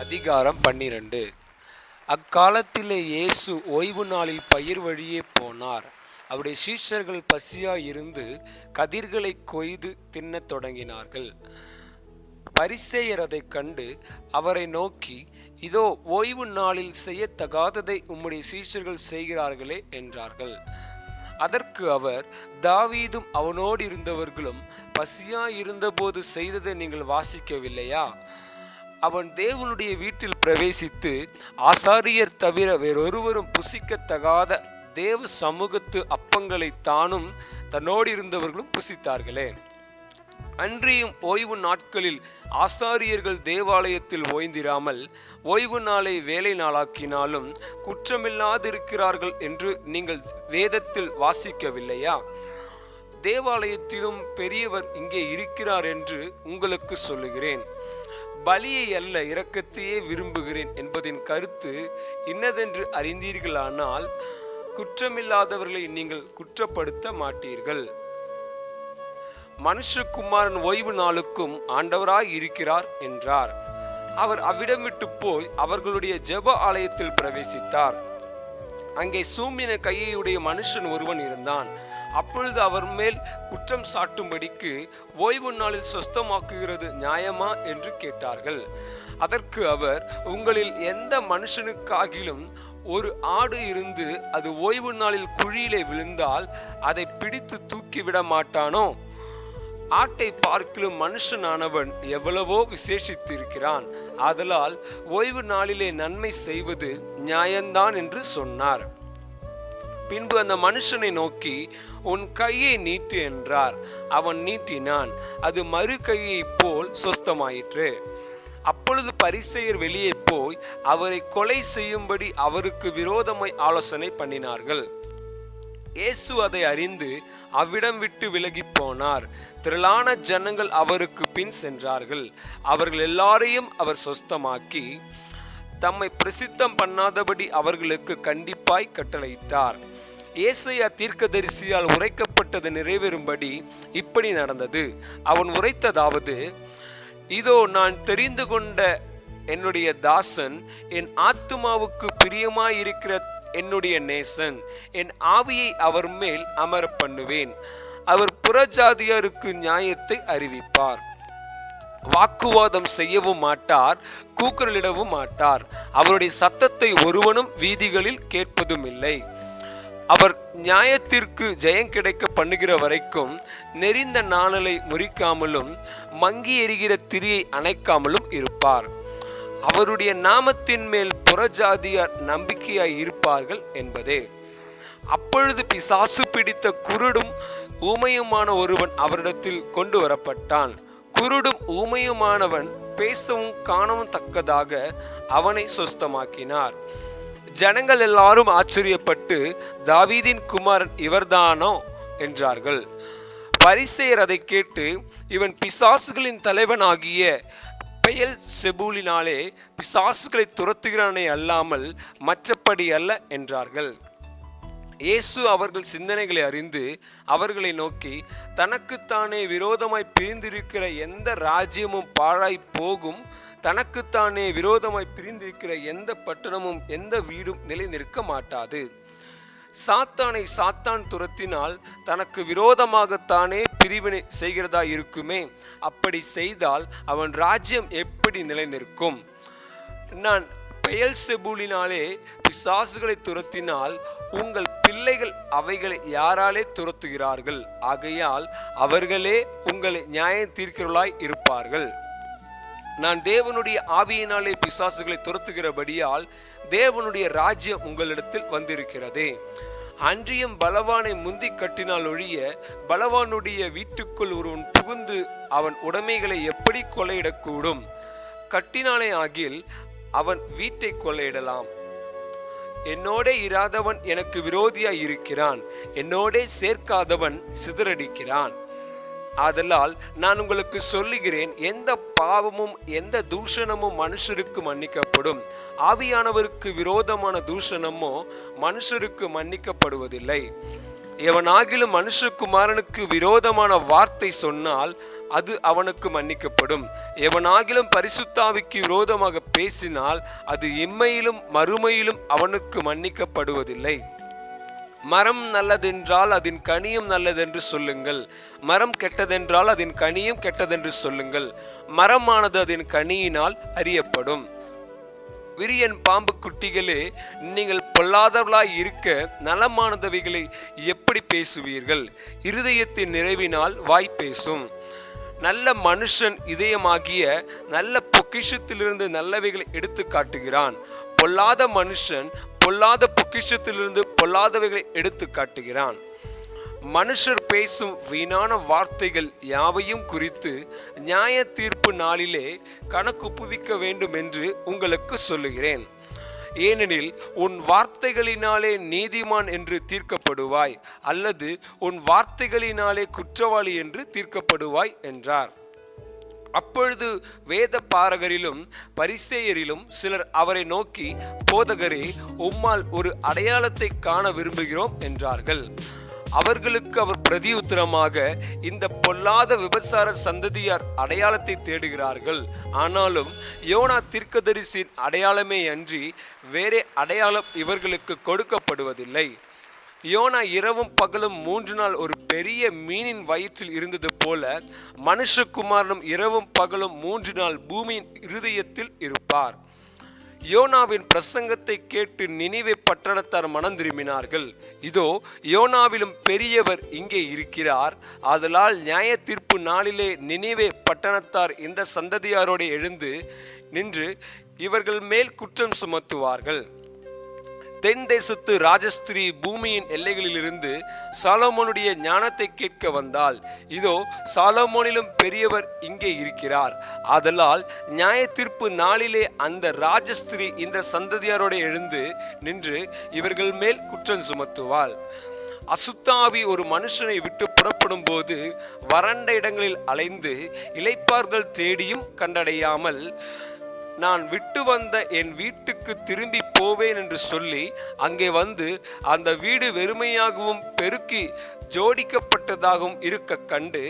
அதிகாரம் 12. அக்காலத்திலே இயேசு ஓய்வு நாளில் பயிர் வழியே போனார். அவருடைய சீஷர்கள் பசியாயிருந்து கதிர்களை கொய்து தின்னத் தொடங்கினார்கள். பரிசேயர் அதைக் கண்டு அவரை நோக்கி, இதோ ஓய்வு நாளில் செய்யத்தகாததை உம்முடைய சீஷர்கள் செய்கிறார்களே என்றார்கள். அதற்கு அவர், தாவீதும் அவனோடு இருந்தவர்களும் பசியாயிருந்தபோது செய்ததை நீங்கள் வாசிக்கவில்லையா? அவன் தேவனுடைய வீட்டில் பிரவேசித்து ஆசாரியர் தவிர வேறொருவரும் புசிக்கத்தகாத தேவ சமூகத்து அப்பங்களை தானும் தன்னோடு இருந்தவர்களும் புசித்தார்களே. அன்றியும் ஓய்வு நாட்களில் ஆசாரியர்கள் தேவாலயத்தில் ஓய்ந்திராமல் ஓய்வு நாளை வேலை நாளாக்கினாலும் குற்றமில்லாதிருக்கிறார்கள் என்று நீங்கள் வேதத்தில் வாசிக்கவில்லையா? தேவாலயத்திலும் பெரியவர் இங்கே இருக்கிறார் என்று உங்களுக்கு சொல்லுகிறேன். பலியை அல்ல, இரக்கத்தையே விரும்புகிறேன் என்பதின் கருத்து இன்னதென்று அறிந்தீர்களானால் குற்றமில்லாதவர்களை நீங்கள் குற்றப்படுத்த மாட்டீர்கள். மனுஷகுமாரன் ஓய்வு நாளுக்கும் ஆண்டவராய் இருக்கிறார் என்றார். அவர் அவ்விடம் விட்டு போய் அவர்களுடைய ஜெப ஆலயத்தில் பிரவேசித்தார். அங்கே சூம்பின கையுடைய மனுஷன் ஒருவன் இருந்தான். அப்பொழுது அவர் மேல் குற்றம் சாட்டும்படிக்கு, ஓய்வு நாளில் சொஸ்தமாக்குகிறது நியாயமா என்று கேட்டார்கள். அதற்கு அவர், உங்களில் எந்த மனுஷனுக்காகிலும் ஒரு ஆடு இருந்து அது ஓய்வு நாளில் குழியிலே விழுந்தால் அதை பிடித்து தூக்கிவிட மாட்டானோ? ஆட்டை பார்க்கிலும் மனுஷனானவன் எவ்வளவோ விசேஷித்திருக்கிறான். ஆதலால் ஓய்வு நாளிலே நன்மை செய்வது நியாயந்தான் என்று சொன்னார். பின்பு அந்த மனுஷனை நோக்கி, உன் கையை நீட்டு என்றார். அவன் நீட்டினான். அது மறு கையை போல் சொஸ்தமாயிற்று. அப்பொழுது பரிசேயர் வெளியே போய் அவரை கொலை செய்யும்படி அவருக்கு விரோதமாய் ஆலோசனை பண்ணினார்கள். இயேசு அதை அறிந்து அவ்விடம் விட்டு விலகி போனார். திரளான ஜனங்கள் அவருக்கு பின் சென்றார்கள். அவர்கள் எல்லாரையும் அவர் சொஸ்தமாக்கி தம்மை பிரசித்தம் பண்ணாதபடி அவர்களுக்கு கண்டிப்பாய் கட்டளையிட்டார். ஏசாயா தீர்க்கதரிசியால் உரைக்கப்பட்டது நிறைவேறும்படி இப்படி நடந்தது. அவன் உரைத்ததாவது, இதோ நான் தெரிந்து கொண்ட என்னுடைய தாசன், என் ஆத்துமாவுக்கு பிரியமாயிருக்கிற என்னுடைய நேசன், என் ஆவியை அவர் மேல் அமர பண்ணுவேன். அவர் புறஜாதியாருக்கு நியாயத்தை அறிவிப்பார். வாக்குவாதம் செய்யவும் மாட்டார், கூக்குரலிடவும் மாட்டார். அவருடைய சத்தத்தை ஒருவனும் வீதிகளில் கேட்பதும் இல்லை. அவர் நியாயத்திற்கு ஜெயம் கிடைக்க பண்ணுகிற வரைக்கும் நெறிந்த நாணலை முறிக்காமலும் மங்கி எரிகிற திரியை அணைக்காமலும் இருப்பார். அவருடைய நாமத்தின் மேல் புறஜாதியார் நம்பிக்கையாய் இருப்பார்கள் என்பதே. அப்பொழுது பிசாசு பிடித்த குருடும் ஊமையுமான ஒருவன் அவரிடத்தில் கொண்டு வரப்பட்டான். குருடும் ஊமையுமானவன் பேசவும் காணவும் தக்கதாக அவனை சொஸ்தமாக்கினார். ஜனங்கள் எல்லாரும் ஆச்சரியப்பட்டு, தாவீதின் குமாரன் இவர்தானோ என்றார்கள். பரிசேயர் அதை கேட்டு, இவன் பிசாசுகளின் தலைவனாகிய பெயல் செபூலினாலே பிசாசுகளை துரத்துகிறானே அல்லாமல் மற்றபடி அல்ல என்றார்கள். இயேசு அவர்கள் சிந்தனைகளை அறிந்து அவர்களை நோக்கி, தனக்குத்தானே விரோதமாய் பிரிந்திருக்கிற எந்த ராஜ்யமும் பாழாய் போகும், தனக்குத்தானே விரோதமாய் பிரிந்திருக்கிற எந்த பட்டணமும் எந்த வீடும் நிலை நிற்க மாட்டாது. சாத்தானை சாத்தான் துரத்தினால் தனக்கு விரோதமாகத்தானே பிரிவினை செய்கிறதா இருக்குமே. அப்படி செய்தால் அவன் ராஜ்யம் எப்படி நிலை நிற்கும்? நான் பெயல்செபூலினாலே பிசாசுகளை துரத்தினால் உங்கள் பிள்ளைகள் அவைகளை யாராலே துரத்துகிறார்கள்? ஆகையால் அவர்களே உங்களை நியாயம் தீர்க்கிறவர்களாய் இருப்பார்கள். நான் தேவனுடைய ஆவியினாலே பிசாசுகளை துரத்துகிறபடியால் தேவனுடைய ராஜ்யம் உங்களிடத்தில் வந்திருக்கிறதே. அன்றியும் பலவானை முந்தி கட்டினால் ஒழிய பலவானுடைய வீட்டுக்குள் ஒருவன் புகுந்து அவன் உடைமைகளை எப்படி கொள்ளையிடக்கூடும்? கட்டினாலே ஆகில் அவன் வீட்டை கொள்ளையிடலாம். என்னோடே இராதவன் எனக்கு விரோதியாய் இருக்கிறான், என்னோடே சேர்க்காதவன் சிதறடிக்கிறான். ஆதலால் நான் உங்களுக்கு சொல்லுகிறேன், எந்த பாவமும் எந்த தூஷணமும் மனுஷருக்கு மன்னிக்கப்படும், ஆவியானவருக்கு விரோதமான தூஷணமோ மனுஷருக்கு மன்னிக்கப்படுவதில்லை. எவனாகிலும் மனுஷகுமாரனுக்கு விரோதமான வார்த்தை சொன்னால் அது அவனுக்கு மன்னிக்கப்படும். எவனாகிலும் பரிசுத்தாவிக்கு விரோதமாக பேசினால் அது இம்மையிலும் மறுமையிலும் அவனுக்கு மன்னிக்கப்படுவதில்லை. மரம் நல்லதென்றால் அதன் கனியும் நல்லதென்று சொல்லுங்கள், மரம் கெட்டதென்றால் அதன் கனியும் கெட்டதென்று சொல்லுங்கள். மரமானது அதன் கனியினால் அறியப்படும். விரியன் பாம்பு குட்டிகளே, நீங்கள் பொல்லாதவர்களாய் இருக்க நலமானதவைகளை எப்படி பேசுவீர்கள்? இருதயத்தின் நிறைவினால் வாய் பேசும். நல்ல மனுஷன் இதயமாகிய நல்ல பொக்கிஷத்திலிருந்து நல்லவைகளை எடுத்து காட்டுகிறான். பொல்லாத மனுஷன் பொல்லாத பொக்கிஷத்திலிருந்து பொல்லாதவைகளை எடுத்து காட்டுகிறான். மனுஷர் பேசும் வீணான வார்த்தைகள் யாவையும் குறித்து நியாய தீர்ப்பு நாளிலே கணக்குப்புவிக்க வேண்டும் என்று உங்களுக்கு சொல்லுகிறேன். ஏனெனில் உன் வார்த்தைகளினாலே நீதிமான் என்று தீர்க்கப்படுவாய், அல்லது உன் வார்த்தைகளினாலே குற்றவாளி என்று தீர்க்கப்படுவாய் என்றார். அப்பொழுது வேத பாரகரிலும் பரிசேயரிலும் சிலர் அவரை நோக்கி, போதகரே, உம்மால் ஒரு அடையாளத்தை காண விரும்புகிறோம் என்றார்கள். அவர்களுக்கு அவர் பிரதியுத்தரமாக, இந்த பொல்லாத விபச்சார சந்ததியார் அடையாளத்தை தேடுகிறார்கள், ஆனாலும் யோனா தீர்க்கதரிசியின் அடையாளமே அன்றி வேறே அடையாளம் இவர்களுக்கு கொடுக்கப்படுவதில்லை. யோனா இரவும் பகலும் 3 நாள் ஒரு பெரிய மீனின் வயிற்றில் இருந்தது போல மனுஷகுமாரனும் இரவும் பகலும் 3 நாள் பூமியின் இருதயத்தில் இருப்பார். யோனாவின் பிரசங்கத்தை கேட்டு நினிவே பட்டணத்தார் மனம் திரும்பினார்கள். இதோ, யோனாவிலும் பெரியவர் இங்கே இருக்கிறார். ஆதலால் நியாய தீர்ப்பு நாளிலே நினிவே பட்டணத்தார் இந்த சந்ததியாரோடு எழுந்து நின்று இவர்கள் மேல் குற்றம் சுமத்துவார்கள். தென் தேசத்து ராஜஸ்திரீ பூமியின் எல்லைகளிலிருந்து சாலமோனுடைய ஞானத்தை கேட்க வந்தால், இதோ, சாலமோனிலும் பெரியவர் இங்கே இருக்கிறார். ஆதலால் நியாய தீர்ப்பு நாளிலே அந்த ராஜஸ்திரீ இந்த சந்ததியாரோடு எழுந்து நின்று இவர்கள் மேல் குற்றம் சுமத்துவாள். அசுத்தாவி ஒரு மனுஷனை விட்டு புறப்படும் போது வறண்ட இடங்களில் அலைந்து இளைப்பாறுதல் தேடியும் கண்டடையாமல், நான் விட்டு வந்த என் வீட்டுக்கு திரும்பி போவேன் என்று சொல்லி அங்கே வந்து அந்த வீடு வெறுமையாகவும் பெருக்கி ஜோடிக்கப்பட்டதாகவும் இருக்க கண்டு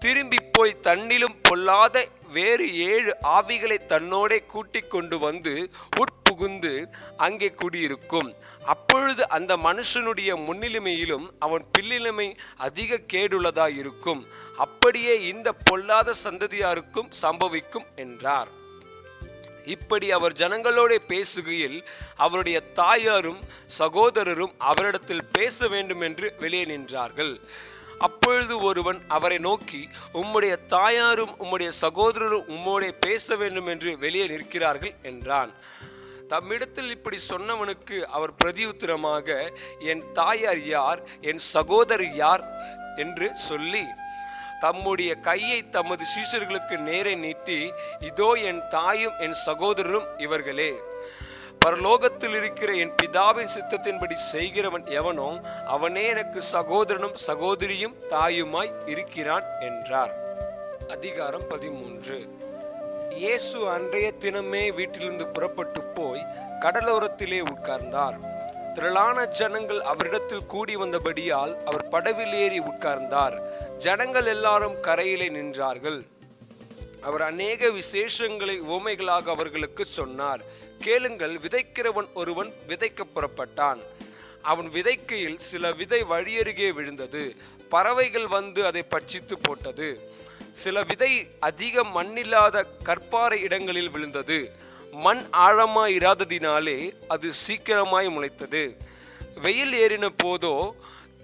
திரும்பி போய் தன்னிலும் பொல்லாத வேறு 7 ஆவிகளை தன்னோடே கூட்டிக் கொண்டு வந்து உட்புகுந்து அங்கே குடியிருக்கும். அப்பொழுது அந்த மனுஷனுடைய முன்னிலைமையிலும் அவன் பின்னிலைமை அதிக கேடுள்ளதாய் இருக்கும். அப்படியே இந்த பொல்லாத சந்ததியாருக்கும் சம்பவிக்கும் என்றார். இப்படி அவர் ஜனங்களோட பேசுகையில் அவருடைய தாயாரும் சகோதரரும் அவரிடத்தில் பேச வேண்டும் என்று வெளியே நின்றார்கள். அப்பொழுது ஒருவன் அவரை நோக்கி, உம்முடைய தாயாரும் உம்முடைய சகோதரரும் உம்மோட பேச வேண்டும் என்று வெளியே நிற்கிறார்கள் என்றான். தம்மிடத்தில் இப்படி சொன்னவனுக்கு அவர் பிரதியுத்தரமாக, என் தாயார் யார், என் சகோதரர் யார் என்று சொல்லி தம்முடைய கையை தமது சீஷர்களுக்கு நேரே நீட்டி, இதோ என் தாயும் என் சகோதரரும் இவர்களே. பரலோகத்தில் இருக்கிற என் பிதாவின் சித்தத்தின்படி செய்கிறவன் எவனோ அவனே எனக்கு சகோதரனும் சகோதரியும் தாயுமாய் இருக்கிறான் என்றார். அதிகாரம் 13. இயேசு அன்றைய தினமே வீட்டிலிருந்து புறப்பட்டு போய் கடலோரத்திலே உட்கார்ந்தார். திரளான ஜனங்கள் அவரிடத்தில் கூடி வந்தபடியால் அவர் படவில் ஏறி உட்கார்ந்தார். ஜனங்கள் எல்லாரும் கரையிலே நின்றார்கள். அவர் அநேக விசேஷங்களை உவமைகளாக அவர்களுக்கு சொன்னார். கேளுங்கள், விதைக்கிறவன் ஒருவன் விதைக்க புறப்பட்டான். அவன் விதைக்கையில் சில விதை வழியருகே விழுந்தது. பறவைகள் வந்து அதை பட்சித்து போட்டது. சில விதை அதிக மண்ணில்லாத கற்பாறை இடங்களில் விழுந்தது. மண் ஆழமாய் இராததினாலே அது சீக்கிரமாய் முளைத்தது. வெயில் ஏறின போதோ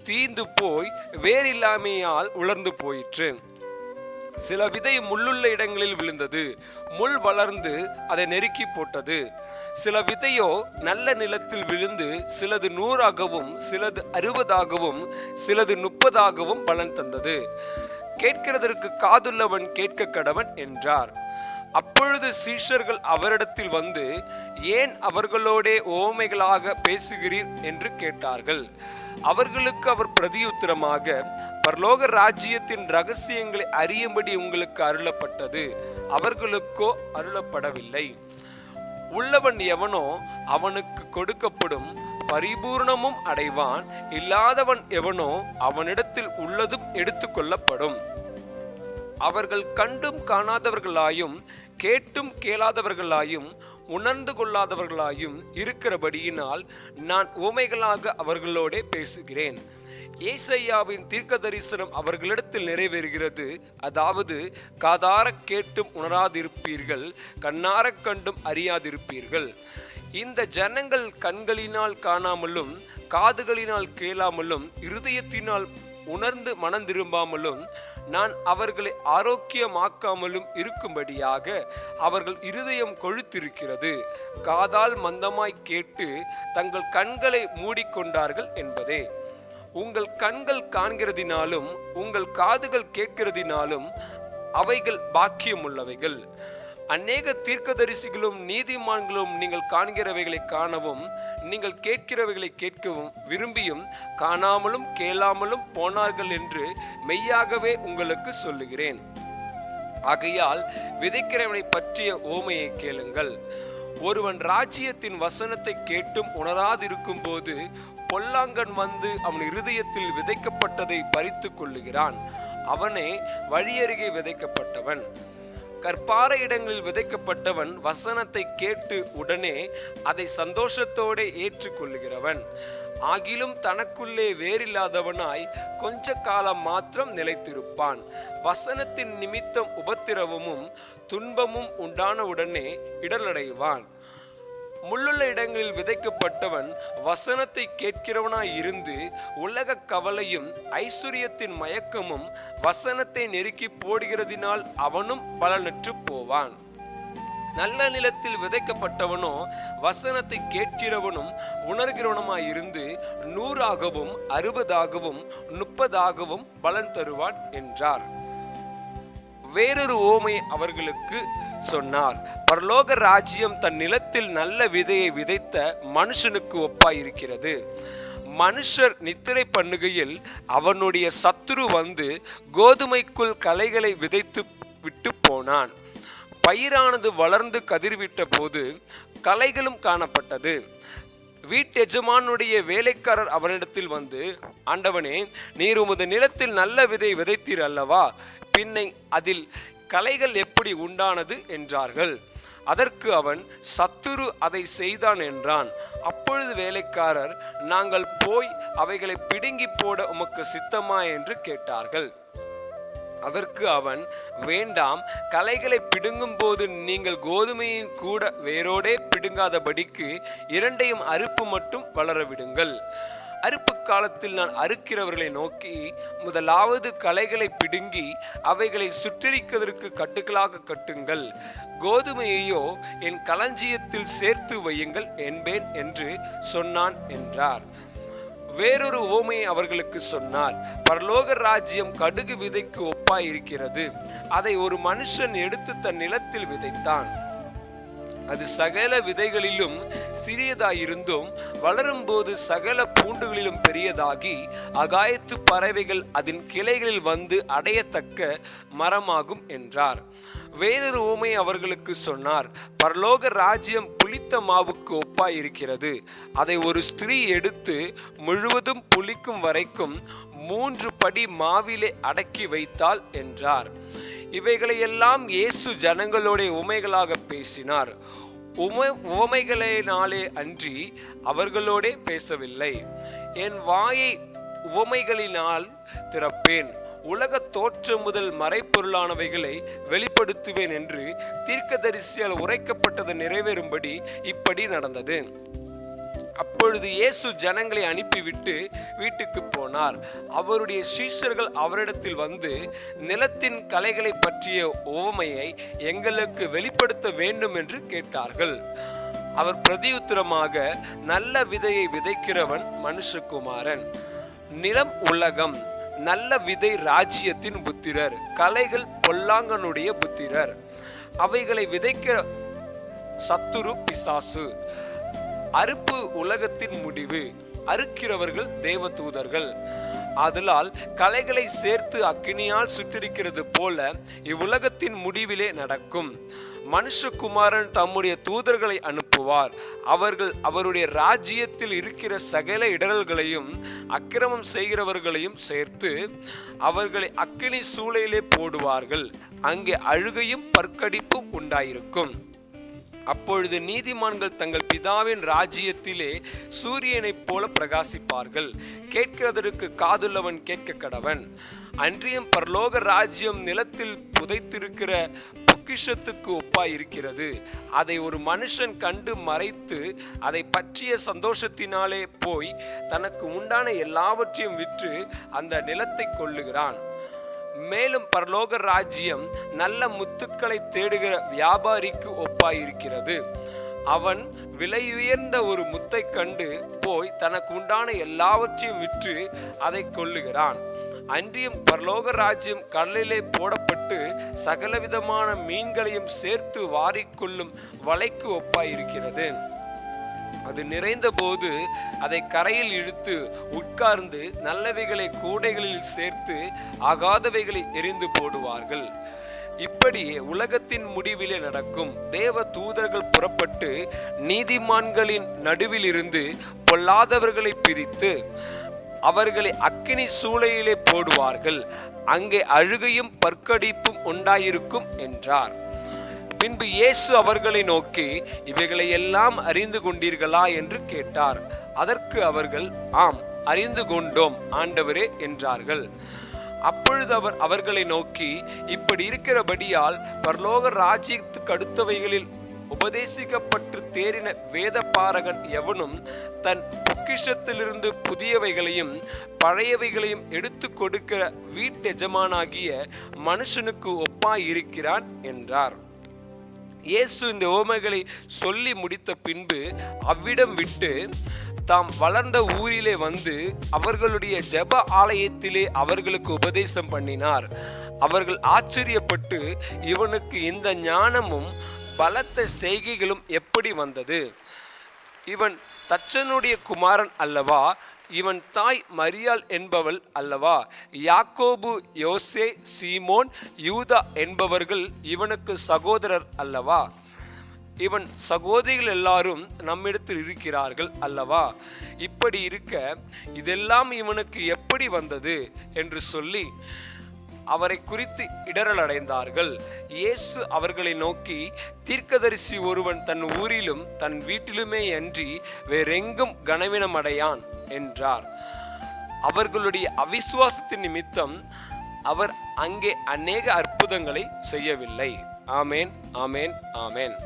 தீந்து போய் வேறில்லாமையால் உலர்ந்து போயிற்று. சில விதை முள்ளுள்ள இடங்களில் விழுந்தது. முள் வளர்ந்து அதை நெருக்கி போட்டது. சில விதையோ நல்ல நிலத்தில் விழுந்து சிலது 100ஆகவும் சிலது 60ஆகவும் சிலது 30ஆகவும் பலன் தந்தது. கேட்கிறதற்கு காதுள்ளவன் கேட்க கடவன் என்றார். அப்பொழுது சீஷர்கள் அவரிடத்தில் வந்து, ஏன் அவர்களோடே உவமைகளாக பேசுகிறீர் என்று கேட்டார்கள். அவர்களுக்கு அவர் பிரதியுத்தரமாக, பரலோக ராஜ்யத்தின் ரகசியங்களை அறியும்படி உங்களுக்கு அருளப்பட்டது, அவர்களுக்கோ அருளப்படவில்லை. உள்ளவன் எவனோ அவனுக்கு கொடுக்கப்படும், பரிபூர்ணமும் அடைவான். இல்லாதவன் எவனோ அவனிடத்தில் உள்ளதும் எடுத்து கொள்ளப்படும். அவர்கள் கண்டும் காணாதவர்களாயும் கேட்டும் கேளாதவர்களாயும் உணர்ந்து கொள்ளாதவர்களாயும் இருக்கிறபடியினால் நான் உவமைகளாக அவர்களோடே பேசுகிறேன். ஏசாயாவின் தீர்க்க தரிசனம் அவர்களிடத்தில் நிறைவேறுகிறது. அதாவது, காதார கேட்டும் உணராதிருப்பீர்கள், கண்ணார கண்டும் அறியாதிருப்பீர்கள். இந்த ஜனங்கள் கண்களினால் காணாமலும் காதுகளினால் கேளாமலும் இருதயத்தினால் உணர்ந்து மனம் திரும்பாமலும் நான் அவர்களை ஆரோக்கியமாக்காமலும் இருக்கும்படியாக அவர்கள் இருதயம் கொழுத்திருக்கிறது, காதால் மந்தமாய் கேட்டு தங்கள் கண்களை மூடிக்கொண்டார்கள் என்பதே. உங்கள் கண்கள் காண்கிறதினாலும் உங்கள் காதுகள் கேட்கிறதினாலும் அவைகள் பாக்கியமுள்ளவைகள். அநேக தீர்க்கதரிசிகளும் நீதிமான்களும் நீங்கள் காண்கிறவைகளை காணவும் நீங்கள் கேட்கிறவைகளை கேட்கவும் விரும்பியும் காணாமலும் கேளாமலும் போனார்கள் என்று மெய்யாகவே உங்களுக்கு சொல்லுகிறேன். ஆகையால் விதைக்கிறவனை பற்றிய ஓமையை கேளுங்கள். ஒருவன் ராஜ்யத்தின் வசனத்தை கேட்டும் உணராதிருக்கும் போது பொல்லாங்கன் வந்து அவன் இருதயத்தில் விதைக்கப்பட்டதை பறித்து கொள்ளுகிறான். அவனே வழியருகே விதைக்கப்பட்டவன். கற்பாறை இடங்களில் விதைக்கப்பட்டவன் வசனத்தை கேட்டு உடனே அதை சந்தோஷத்தோடு ஏற்றுக்கொள்ளுகிறவன். ஆகிலும் தனக்குள்ளே வேறில்லாதவனாய் கொஞ்ச காலம் மாத்திரம் நிலைத்திருப்பான். வசனத்தின் நிமித்தம் உபத்திரவமும் துன்பமும் உண்டான உடனே இடரடைவான். முள்ளுள்ள இடங்களில் விதைக்கப்பட்டவன் வசனத்தை கேட்கிறவனாய் இருந்து உலக கவலையும் ஐஸ்வர்யத்தின் மயக்கமும் வசனத்தை நெருக்கி போடுகிறதினால் அவனும் பலனற்று போவான். நல்ல நிலத்தில் விதைக்கப்பட்டவனோ வசனத்தை கேட்கிறவனும் உணர்கிறவனுமாய் இருந்து 100 60 30 பலன் தருவான் என்றார். வேறொரு ஓமை அவர்களுக்கு சொன்னார். பரலோக ராஜ்யம் தன் நிலத்தில் நல்ல விதையை விதைத்த மனுஷனுக்கு ஒப்பாயிருக்கிறது. மனுஷர் நித்திரை பண்ணுகையில் அவனுடைய சத்துரு வந்து கோதுமைக்குள் களைகளை விதைத்து விட்டு போனான். பயிரானது வளர்ந்து கதிர்விட்ட போது களைகளும் காணப்பட்டது. வீட்டெஜமானுடைய வேலைக்காரர் அவனிடத்தில் வந்து, ஆண்டவனே, நீர் உமது நிலத்தில் நல்ல விதை விதைத்தீர் அல்லவா? பின்னை அதில் களைகள் எப்படி உண்டானது என்றார்கள். அதற்கு அவன், சத்துரு அதை செய்தான் என்றான். அப்பொழுது வேலைக்காரர், நாங்கள் போய் அவைகளை பிடுங்கி போட உமக்கு சித்தமா என்று கேட்டார்கள். அதற்கு அவன், வேண்டாம், களைகளை பிடுங்கும் போது நீங்கள் கோதுமையும் கூட வேரோடே பிடுங்காதபடிக்கு 2 அறுப்பு மட்டும் வளரவிடுங்கள். அறுப்பு காலத்தில் நான் அறுக்கிறவர்களை நோக்கி, முதலாவது களைகளை பிடுங்கி அவைகளை சுற்றறிக்கிறதற்கு கட்டுகளாக கட்டுங்கள், கோதுமையையோ என் களஞ்சியத்தில் சேர்த்து வையுங்கள் என்பேன் என்று சொன்னான் என்றார். வேறொரு ஓமையை அவர்களுக்கு சொன்னார். பரலோக ராஜ்யம் கடுகு விதைக்கு ஒப்பாயிருக்கிறது. அதை ஒரு மனுஷன் எடுத்து தன் நிலத்தில் விதைத்தான். அது சகல விதைகளிலும் சிறியதாயிருந்தும் வளரும் போது சகல பூண்டுகளிலும் பெரியதாகி ஆகாயத்து பறவைகள் அதன் கிளைகளில் வந்து அடையத்தக்க மரமாகும் என்றார். வேறொரு ஓமை அவர்களுக்கு சொன்னார். பரலோக ராஜ்யம் புளித்த மாவுக்கு ஒப்பாயிருக்கிறது. அதை ஒரு ஸ்திரீ எடுத்து முழுவதும் புளிக்கும் வரைக்கும் 3 படி மாவிலே அடக்கி வைத்தாள் என்றார். இவைகளையெல்லாம் இயேசு ஜனங்களோட உமைகளாக பேசினார். உவமைகளினாலே அன்றி அவர்களோடே பேசவில்லை. என் வாயை உவமைகளினால் திறப்பேன், உலக தோற்றம் முதல் மறைப்பொருளானவைகளை வெளிப்படுத்துவேன் என்று தீர்க்கதரிசியால் உரைக்கப்பட்டது நிறைவேறும்படி இப்படி நடந்தது. அப்பொழுது இயேசு ஜனங்களை அனுப்பிவிட்டு வீட்டுக்கு போனார். அவருடைய சீஷர்கள் அவரிடத்தில் வந்து, நிலத்தின் களைகளை பற்றிய உவமையை எங்களுக்கு வெளிப்படுத்த வேண்டும் என்று கேட்டார்கள். அவர் பிரதியுத்தரமாக, நல்ல விதையை விதைக்கிறவன் மனுஷகுமாரன். நிலம் உலகம், நல்ல விதை ராஜ்யத்தின் புத்திரர், களைகள் பொல்லாங்கனுடைய புத்திரர். அவைகளை விதைக்கிற சத்துரு பிசாசு. அறுப்பு உலகத்தின் முடிவு, அறுக்கிறவர்கள் தேவதூதர்கள். ஆதலால் களைகளை சேர்த்து அக்கினியால் சுத்திரிக்கிறது போல இவ்வுலகத்தின் முடிவிலே நடக்கும். மனுஷகுமாரன் தம்முடைய தூதர்களை அனுப்புவார். அவர்கள் அவருடைய ராஜ்யத்தில் இருக்கிற சகல இடரல்களையும் அக்கிரமம் செய்கிறவர்களையும் சேர்த்து அவர்களை அக்கினி சூளையிலே போடுவார்கள். அங்கே அழுகையும் பற்கடிப்பும் உண்டாயிருக்கும். அப்பொழுது நீதிமான்கள் தங்கள் பிதாவின் ராஜ்யத்திலே சூரியனைப் போல பிரகாசிப்பார்கள். கேட்கிறதற்கு காதுள்ளவன் கேட்க கடவன். அன்றியும் பரலோக ராஜ்யம் நிலத்தில் புதைத்திருக்கிற பொக்கிஷத்துக்கு ஒப்பாயிருக்கிறது. அதை ஒரு மனுஷன் கண்டு மறைத்து அதை பற்றிய சந்தோஷத்தினாலே போய் தனக்கு உண்டான எல்லாவற்றையும் விற்று அந்த நிலத்தை கொள்ளுகிறான். மேலும் பரலோக ராஜ்யம் நல்ல முத்துக்களை தேடுகிற வியாபாரிக்கு ஒப்பாயிருக்கிறது. அவன் விலையுயர்ந்த ஒரு முத்தை கண்டு போய் தனக்கு உண்டான எல்லாவற்றையும் விற்று அதை கொள்ளுகிறான். அன்றியும் பரலோக ராஜ்யம் கடலிலே போடப்பட்டு சகலவிதமான மீன்களையும் சேர்த்து வாரிக்கொள்ளும் வலைக்கு ஒப்பாயிருக்கிறது. அது நிறைந்த போது அதை கரையில் இழுத்து உட்கார்ந்து நல்லவைகளை கூடைகளில் சேர்த்து ஆகாதவைகளை எரிந்து போடுவார்கள். இப்படியே உலகத்தின் முடிவிலே நடக்கும். தேவ தூதர்கள் புறப்பட்டு நீதிமான்களின் நடுவில் இருந்து பொல்லாதவர்களை பிரித்து அவர்களை அக்கினி சூளையிலே போடுவார்கள். அங்கே அழுகையும் பற்கடிப்பும் உண்டாயிருக்கும் என்றார். பின்பு இயேசு அவர்களை நோக்கி, இவைகளை எல்லாம் அறிந்து கொண்டீர்களா என்று கேட்டார். அதற்கு அவர்கள், ஆம், அறிந்து கொண்டோம் ஆண்டவரே என்றார்கள். அப்பொழுது அவர் அவர்களை நோக்கி, இப்படி இருக்கிறபடியால் பரலோக ராஜ்யத்துக்கு அடுத்தவைகளில் உபதேசிக்கப்பட்டு தேறின வேத பாரகன் எவனும் தன் பொக்கிஷத்திலிருந்து புதியவைகளையும் பழையவைகளையும் எடுத்து கொடுக்கிற வீட்டெஜமானாகிய மனுஷனுக்கு ஒப்பாயிருக்கிறான் என்றார். இயேசு இந்த உவமைகளை சொல்லி முடித்த பின்பு அவ்விடம் விட்டு தாம் வளர்ந்த ஊரிலே வந்து அவர்களுடைய ஜெப ஆலயத்திலே அவர்களுக்கு உபதேசம் பண்ணினார். அவர்கள் ஆச்சரியப்பட்டு, இவனுக்கு இந்த ஞானமும் பலத்த செய்கைகளும் எப்படி வந்தது? இவன் தச்சனுடைய குமாரன் அல்லவா? இவன் தாய் மரியாள் என்பவள் அல்லவா? யாக்கோபு, யோசே, சீமோன், யூதா என்பவர்கள் இவனுக்கு சகோதரர் அல்லவா? இவன் சகோதரிகள் எல்லாரும் நம்மிடத்தில் இருக்கிறார்கள் அல்லவா? இப்படி இருக்க இதெல்லாம் இவனுக்கு எப்படி வந்தது என்று சொல்லி அவரை குறித்து இடரல் அடைந்தார்கள். இயேசு அவர்களை நோக்கி, தீர்க்கதரிசி ஒருவன் தன் ஊரிலும் தன் வீட்டிலுமே அன்றி வேறெங்கும் கனவீனம் அடையான் என்றார். அவர்களுடைய அவிசுவாசத்தின் நிமித்தம் அவர் அங்கே அநேக அற்புதங்களை செய்யவில்லை. ஆமேன், ஆமேன், ஆமேன்.